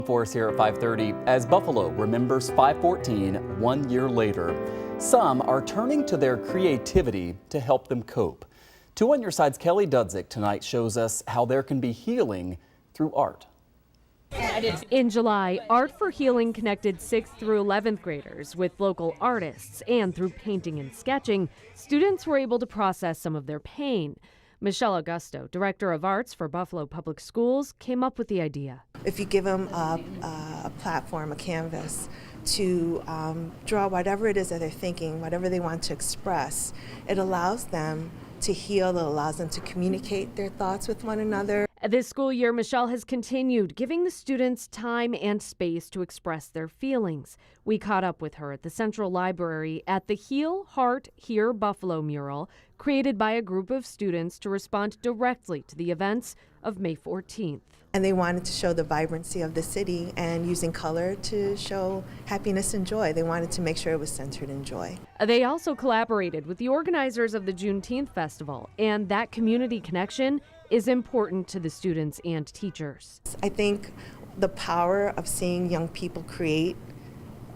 For us here at 5:30, as Buffalo remembers 514 1 year later, some are turning to their creativity to help them cope. 2 on Your Side's Kelly Dudzik tonight shows us how there can be healing through art. In July, Art for Healing connected 6th through 11th graders with local artists, and through painting and sketching, students were able to process some of their pain. Michelle Augusto, Director of Arts for Buffalo Public Schools, came up with the idea. If you give them a platform, a canvas, to draw whatever it is that they're thinking, whatever they want to express, it allows them to heal, it allows them to communicate their thoughts with one another. This school year, Michelle has continued giving the students time and space to express their feelings. We caught up with her at the Central Library at the Heal, Heart, Hear Buffalo mural, created by a group of students to respond directly to the events of May 14th. And they wanted to show the vibrancy of the city and using color to show happiness and joy. They wanted to make sure it was centered in joy. They also collaborated with the organizers of the Juneteenth Festival, and that community connection is important to the students and teachers. I think the power of seeing young people create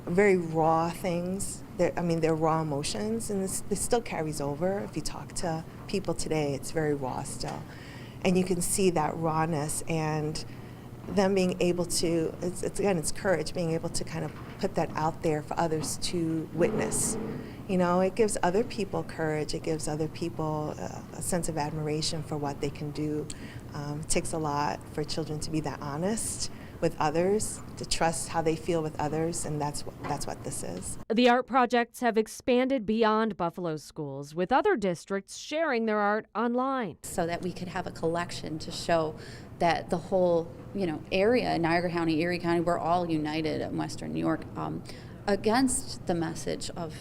very raw things, they're raw emotions, and this still carries over. If you talk to people today, it's very raw still. And you can see that rawness and them being able to, it's courage, being able to kind of put that out there for others to witness. You know, it gives other people courage, it gives other people a sense of admiration for what they can do. It takes a lot for children to be that honest with others, to trust how they feel with others, and that's what this is. The art projects have expanded beyond Buffalo schools, with other districts sharing their art online. So that we could have a collection to show that the whole, area, Niagara County, Erie County, we're all united in Western New York against the message of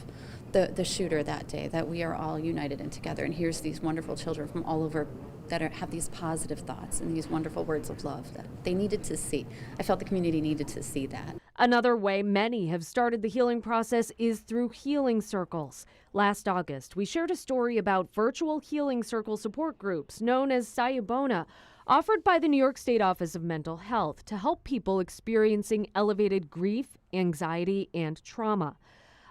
the shooter that day, that we are all united and together. And here's these wonderful children from all over that have these positive thoughts and these wonderful words of love that they needed to see. I felt the community needed to see that. Another way many have started the healing process is through healing circles. Last August, we shared a story about virtual healing circle support groups known as Sayubona, offered by the New York State Office of Mental Health to help people experiencing elevated grief, anxiety, and trauma.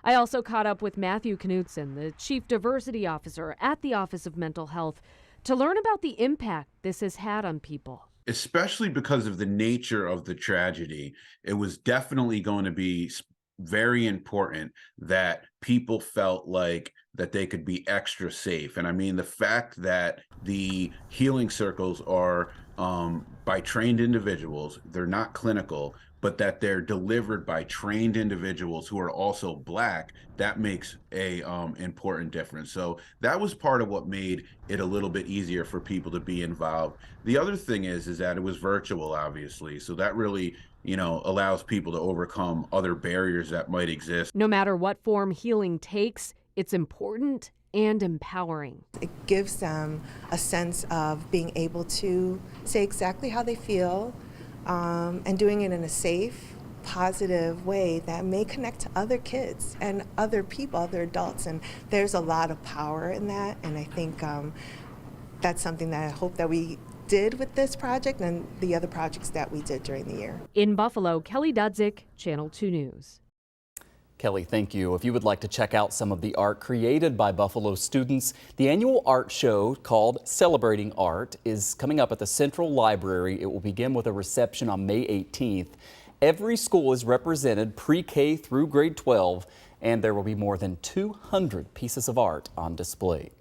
I also caught up with Matthew Knutson, the Chief Diversity Officer at the Office of Mental Health, to learn about the impact this has had on people. Especially because of the nature of the tragedy, it was definitely going to be very important that people felt like that they could be extra safe. And I mean, the fact that the healing circles are by trained individuals, they're not clinical, but that they're delivered by trained individuals who are also Black, that makes a important difference. So that was part of what made it a little bit easier for people to be involved. The other thing is that it was virtual, obviously. So that really, allows people to overcome other barriers that might exist. No matter what form healing takes, it's important and empowering. It gives them a sense of being able to say exactly how they feel, and doing it in a safe, positive way that may connect to other kids and other people, other adults. And there's a lot of power in that. And I think that's something that I hope that we did with this project and the other projects that we did during the year. In Buffalo, Kelly Dudzik, Channel 2 News. Kelly, thank you. If you would like to check out some of the art created by Buffalo students, the annual art show called Celebrating Art is coming up at the Central Library. It will begin with a reception on May 18th. Every school is represented, pre-K through grade 12, and there will be more than 200 pieces of art on display.